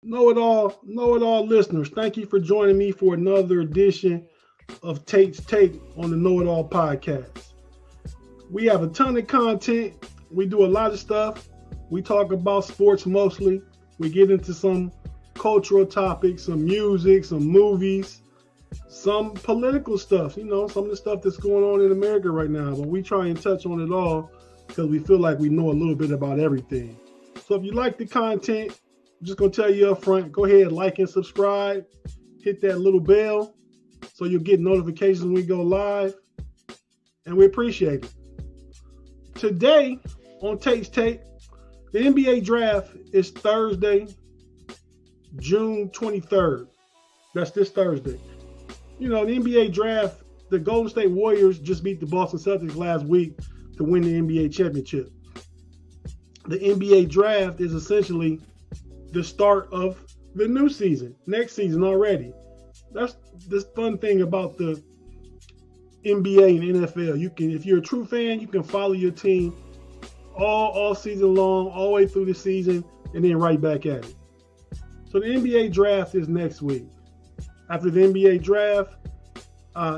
Know it all listeners. Thank you for joining me for another edition of Tate's Take on the Know It All podcast. We have a ton of content. We do a lot of stuff. We talk about sports mostly. We get into some cultural topics, some music, some movies, some political stuff, some of the stuff that's going on in America right now. But we try and touch on it all because we feel like we know a little bit about everything. So if you like the content, I'm just going to tell you up front, go ahead, like and subscribe. Hit that little bell so you'll get notifications when we go live. And we appreciate it. Today on Tate's Take, the NBA draft is Thursday, June 23rd. That's this Thursday. The NBA draft, the Golden State Warriors just beat the Boston Celtics last week to win the NBA championship. The NBA draft is essentially the start of the new season, next season already. That's this fun thing about the NBA and NFL. You can, if you're a true fan, you can follow your team all season long, all the way through the season, and then right back at it. So the NBA draft is next week. After the NBA draft,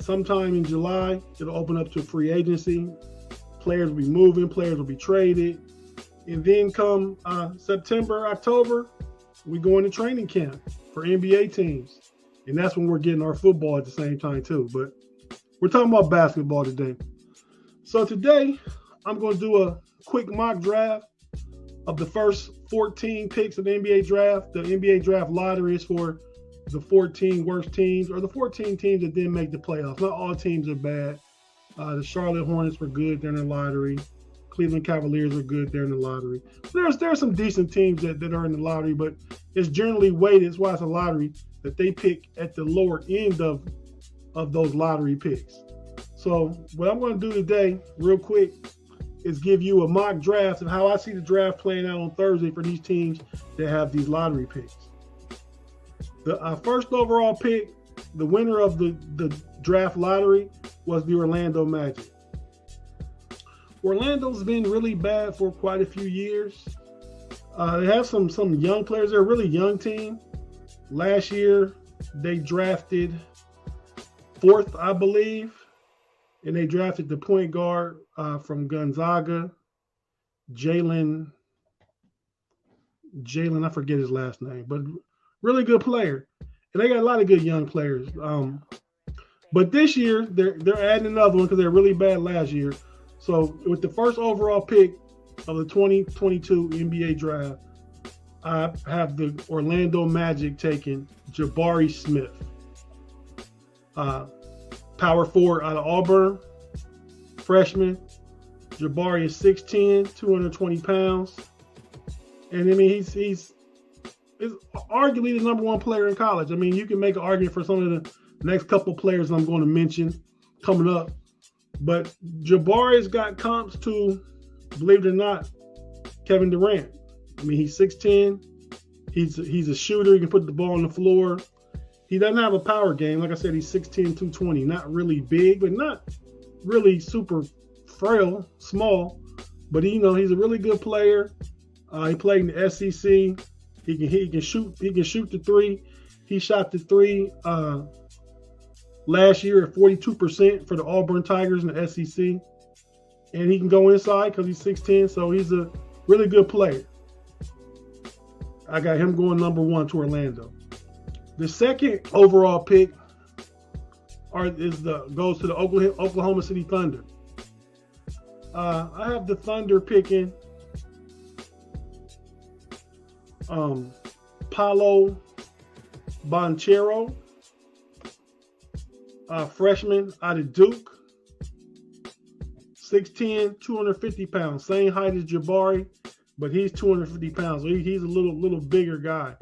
sometime in July, it'll open up to free agency. Players will be moving, players will be traded. And then come September, October, we go into training camp for NBA teams. And that's when we're getting our football at the same time too. But we're talking about basketball today. So today, I'm going to do a quick mock draft of the first 14 picks of the NBA draft. The NBA draft lottery is for the 14 worst teams, or the 14 teams that didn't make the playoffs. Not all teams are bad. The Charlotte Hornets were good. They're in the lottery. Cleveland Cavaliers are good. They're in the lottery. There's some decent teams that are in the lottery, but it's generally weighted. That's why it's a lottery, that they pick at the lower end of those lottery picks. So what I'm going to do today, real quick, is give you a mock draft of how I see the draft playing out on Thursday for these teams that have these lottery picks. The first overall pick, the winner of the draft lottery, was the Orlando Magic. Orlando's been really bad for quite a few years. They have some young players. They're a really young team. Last year, they drafted 4th, I believe, and they drafted the point guard from Gonzaga, Jalen, I forget his last name, but really good player. And they got a lot of good young players. But this year, they're adding another one because they're really bad last year. So with the first overall pick of the 2022 NBA draft, I have the Orlando Magic taking Jabari Smith. Power forward out of Auburn, freshman. Jabari is 6'10", 220 pounds. And I mean, he's arguably the number one player in college. I mean, you can make an argument for some of the next couple players I'm going to mention coming up. But Jabari's got comps to, believe it or not, Kevin Durant. I mean, he's 6'10". He's a shooter. He can put the ball on the floor. He doesn't have a power game. Like I said, he's 6'10", 220. Not really big, but not really super frail, small. But he's a really good player. He played in the SEC. He can shoot the three. He shot the three last year at 42% for the Auburn Tigers in the SEC. And he can go inside because he's 6'10", so he's a really good player. I got him going number 1 to Orlando. The second overall pick goes to the Oklahoma City Thunder. I have the Thunder picking Paolo Banchero, freshman out of Duke, 6'10", 250 pounds, same height as Jabari, but he's 250 pounds, so he's a little bigger guy.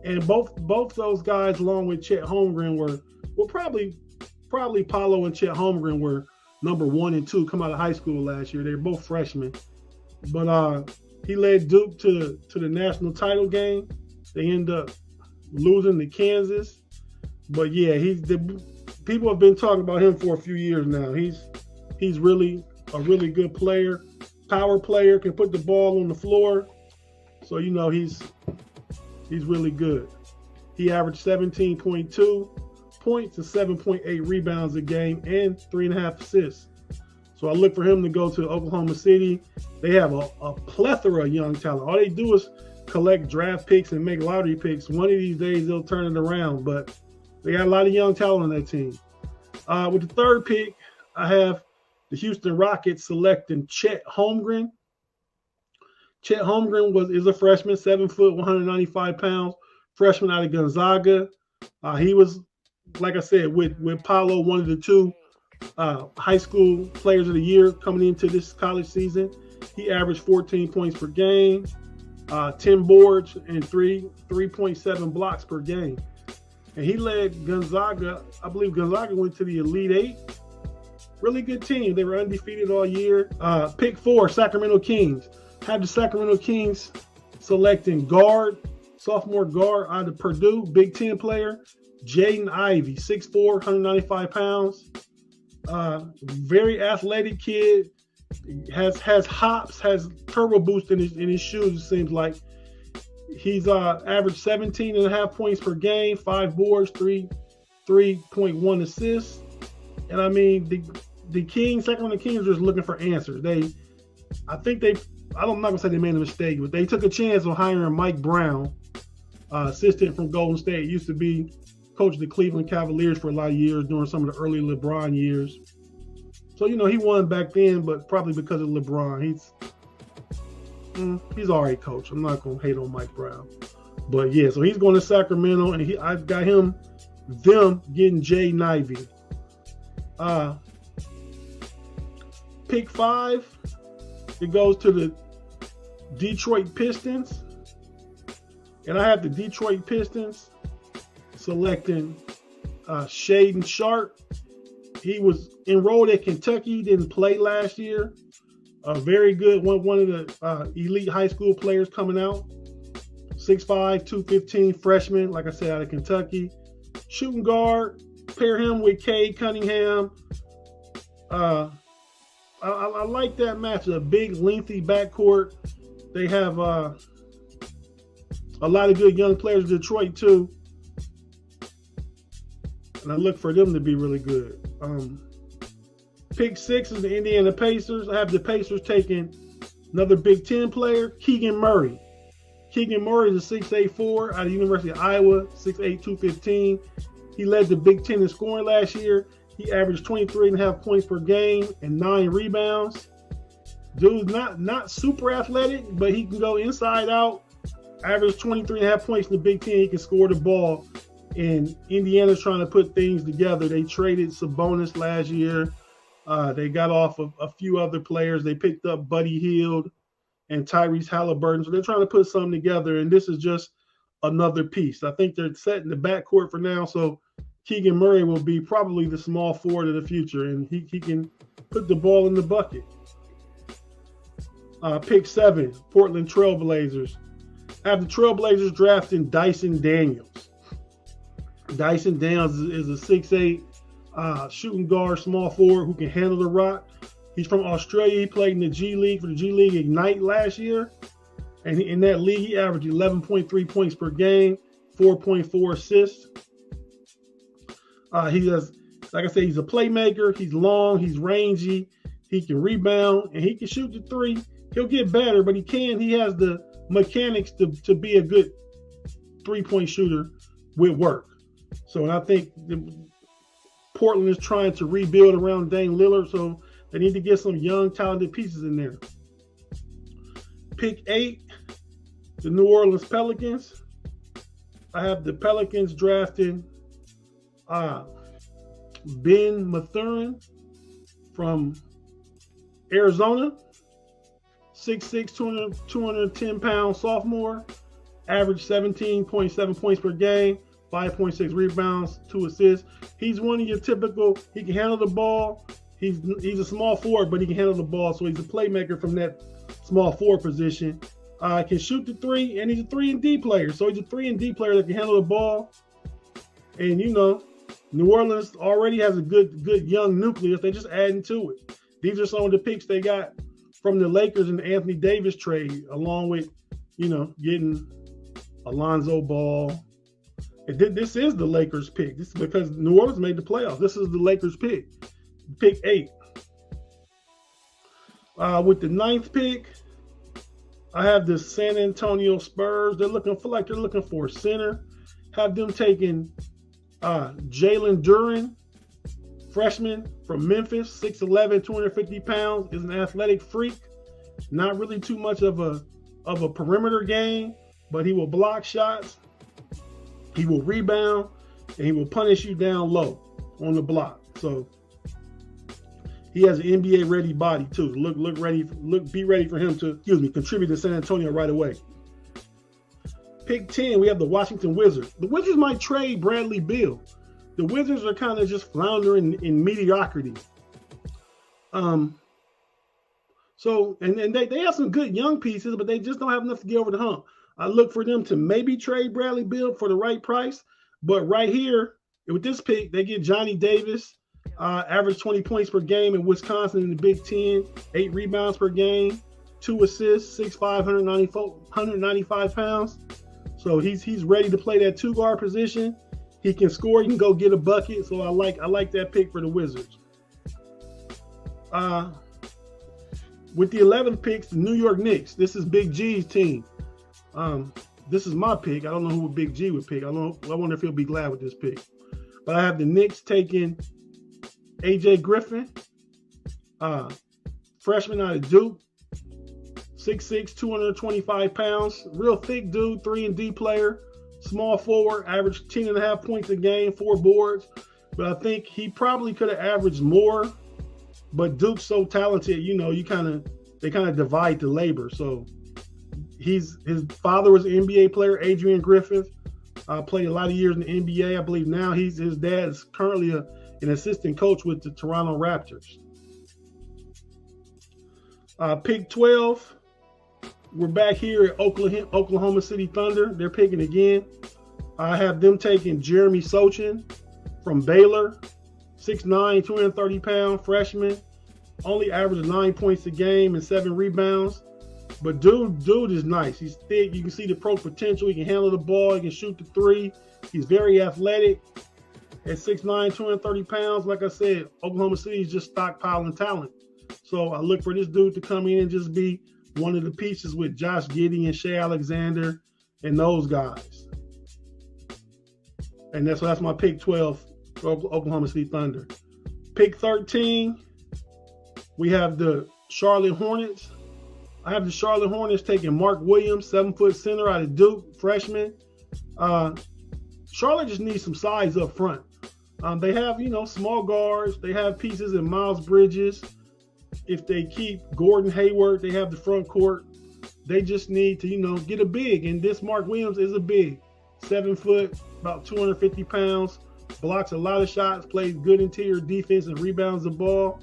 And both those guys, along with Chet Holmgren, were probably Paolo and Chet Holmgren were number 1 and 2 come out of high school last year. They were both freshmen, but he led Duke to the national title game. They end up losing to Kansas, but yeah, people have been talking about him for a few years now. He's really a really good player, power player, can put the ball on the floor. So he's He's really good. He averaged 17.2 points and 7.8 rebounds a game and 3.5 assists. So I look for him to go to Oklahoma City. They have a plethora of young talent. All they do is collect draft picks and make lottery picks. One of these days they'll turn it around, but they got a lot of young talent on that team. With the third pick, I have the Houston Rockets selecting Chet Holmgren. Chet Holmgren is a freshman, 7 foot, 195 pounds, freshman out of Gonzaga. He was, like I said, with Paolo, one of the two high school players of the year coming into this college season. He averaged 14 points per game, 10 boards, and 3.7 blocks per game. And he led Gonzaga. I believe Gonzaga went to the Elite Eight. Really good team. They were undefeated all year. Pick 4, Sacramento Kings. Have the Sacramento Kings selecting sophomore guard out of Purdue, Big Ten player, Jaden Ivey, 6'4", 195 pounds. Very athletic kid. Has hops, has turbo boost in his shoes, it seems like. He's averaged 17.5 points per game, 5 boards, 3.1 assists. And I mean, the Sacramento Kings are just looking for answers. I'm not gonna say they made a mistake, but they took a chance on hiring Mike Brown, assistant from Golden State. Used to be coach of the Cleveland Cavaliers for a lot of years during some of the early LeBron years. So, he won back then, but probably because of LeBron. He's all right, coach. I'm not going to hate on Mike Brown. But, yeah, so he's going to Sacramento, and I've got them getting Jaden Ivey. Pick 5, it goes to the Detroit Pistons. And I have the Detroit Pistons selecting Shaedon Sharpe. He was enrolled at Kentucky, didn't play last year. Very good, one of the elite high school players coming out. 6'5", 215, freshman, like I said, out of Kentucky. Shooting guard, pair him with Cade Cunningham. I like that match, a big, lengthy backcourt. They have a lot of good young players in Detroit, too. And I look for them to be really good. Pick 6 is the Indiana Pacers. I have the Pacers taking another Big Ten player, Keegan Murray. Keegan Murray is a 6'8" forward out of the University of Iowa, 6'8", 215. He led the Big Ten in scoring last year. He averaged 23.5 points per game and 9 rebounds. Dude's not super athletic, but he can go inside out. Averaged 23.5 points in the Big Ten. He can score the ball. And Indiana's trying to put things together. They traded Sabonis last year. They got off of a few other players. They picked up Buddy Hield and Tyrese Halliburton. So they're trying to put something together, and this is just another piece. I think they're setting the backcourt for now, so Keegan Murray will be probably the small forward of the future, and he can put the ball in the bucket. Pick 7, Portland Trailblazers. I have the Trailblazers drafting Dyson Daniels. Dyson Daniels is a 6'8", shooting guard, small forward who can handle the rock. He's from Australia. He played in the G League for the G League Ignite last year. And in that league, he averaged 11.3 points per game, 4.4 assists. He does, like I said, he's a playmaker. He's long. He's rangy. He can rebound, and he can shoot the 3. He'll get better, but he has the mechanics to be a good 3-point shooter with work. So, and I think Portland is trying to rebuild around Dame Lillard, so they need to get some young, talented pieces in there. Pick 8, the New Orleans Pelicans. I have the Pelicans drafting Ben Mathurin from Arizona. 6'6", 210-pound sophomore. Average 17.7 points per game. 5.6 rebounds, 2 assists. He's one of your typical, he can handle the ball. He's a small forward, but he can handle the ball. So he's a playmaker from that small forward position. Can shoot the 3, and he's a 3-and-D player. So he's a 3-and-D player that can handle the ball. And, New Orleans already has a good young nucleus. They're just adding to it. These are some of the picks they got from the Lakers and the Anthony Davis trade, along with, getting Alonzo Ball. This is the Lakers pick. This is because New Orleans made the playoffs. This is the Lakers pick. Pick 8. With the 9th pick, I have the San Antonio Spurs. They're looking for a center. Have them taking Jalen Duren, freshman from Memphis, 6'11", 250 pounds, is an athletic freak. Not really too much of a perimeter game, but he will block shots, he will rebound, and he will punish you down low on the block. So he has an NBA ready body too. Be ready for him to, contribute to San Antonio right away. Pick 10, we have the Washington Wizards. The Wizards might trade Bradley Beal. The Wizards are kind of just floundering in mediocrity. So they have some good young pieces, but they just don't have enough to get over the hump. I look for them to maybe trade Bradley Beal for the right price, but right here with this pick, they get Johnny Davis, average 20 points per game in Wisconsin in the Big Ten, 8 rebounds per game, 2 assists, 6'5", 195 pounds. So he's ready to play that 2-guard position. He can score. He can go get a bucket. So I like that pick for the Wizards. With the 11th picks, the New York Knicks. This is Big G's team. This is my pick. I don't know who Big G would pick. I wonder if he'll be glad with this pick. But I have the Knicks taking AJ Griffin, freshman out of Duke, 6'6", 225 pounds, real thick dude, 3-and-D player, small forward, averaged 10.5 points a game, 4 boards. But I think he probably could have averaged more. But Duke's so talented, they kind of divide the labor. So his father was an NBA player, Adrian Griffith, played a lot of years in the NBA. I believe now his dad is currently an assistant coach with the Toronto Raptors. Pick 12, we're back here at Oklahoma City Thunder. They're picking again. I have them taking Jeremy Sochin from Baylor, 6'9", 230 pound freshman, only averaged 9 points a game and 7 rebounds. But dude is nice. He's thick. You can see the pro potential. He can handle the ball. He can shoot the 3. He's very athletic. At 6'9", 230 pounds, like I said, Oklahoma City is just stockpiling talent. So I look for this dude to come in and just be one of the pieces with Josh Giddey and Shea Alexander and those guys. And that's my pick 12 for Oklahoma City Thunder. Pick 13, we have the Charlotte Hornets. I have the Charlotte Hornets taking Mark Williams, 7-foot center out of Duke, freshman. Charlotte just needs some size up front. They have, small guards. They have pieces in Miles Bridges. If they keep Gordon Hayward, they have the front court. They just need to, get a big. And this Mark Williams is a big. 7 foot, about 250 pounds. Blocks a lot of shots, plays good interior defense and rebounds the ball.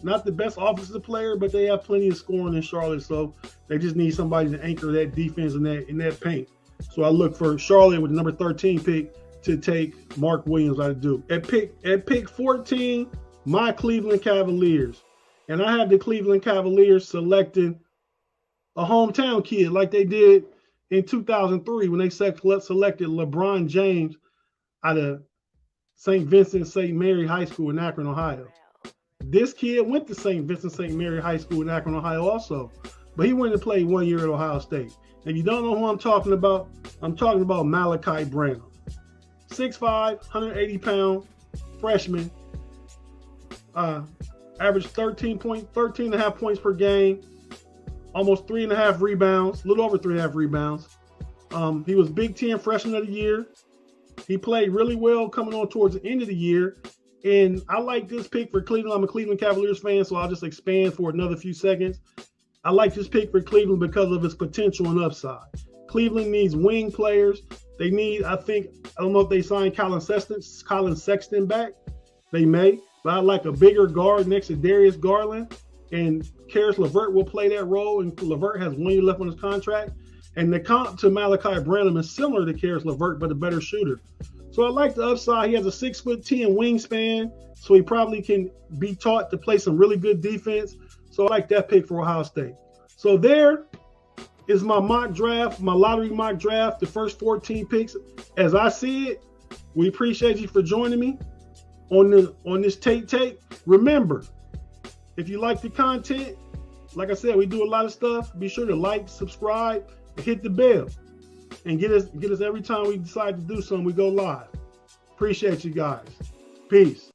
Not the best offensive player, but they have plenty of scoring in Charlotte. So they just need somebody to anchor that defense in that paint. So I look for Charlotte with the number 13 pick to take Mark Williams out of Duke. At pick 14, my Cleveland Cavaliers. And I have the Cleveland Cavaliers selecting a hometown kid like they did in 2003 when they selected LeBron James out of St. Vincent St. Mary High School in Akron, Ohio. This kid went to St. Vincent St. Mary High School in Akron, Ohio also. But he went to play 1 year at Ohio State. If you don't know who I'm talking about Malachi Branham. 6'5", 180 pound freshman. Averaged 13.5 points per game. Almost 3.5 rebounds. A little over 3.5 rebounds. He was Big Ten Freshman of the Year. He played really well coming on towards the end of the year. And I like this pick for Cleveland. I'm a Cleveland Cavaliers fan, so I'll just expand for another few seconds. I like this pick for Cleveland because of its potential and upside. Cleveland needs wing players. They need, I don't know if they signed Colin Sexton back. They may. But I like a bigger guard next to Darius Garland. And Karis LeVert will play that role. And LeVert has 1 year left on his contract. And the comp to Malachi Branham is similar to Karis LeVert, but a better shooter. So I like the upside. He has a 6'10" wingspan, so he probably can be taught to play some really good defense. So I like that pick for Ohio State. So there is my mock draft, my lottery mock draft, the first 14 picks. As I see it, we appreciate you for joining me on this Tate Take. Remember, if you like the content, like I said, we do a lot of stuff. Be sure to like, subscribe, and hit the bell. And get us every time we decide to do something, we go live. Appreciate you guys. Peace.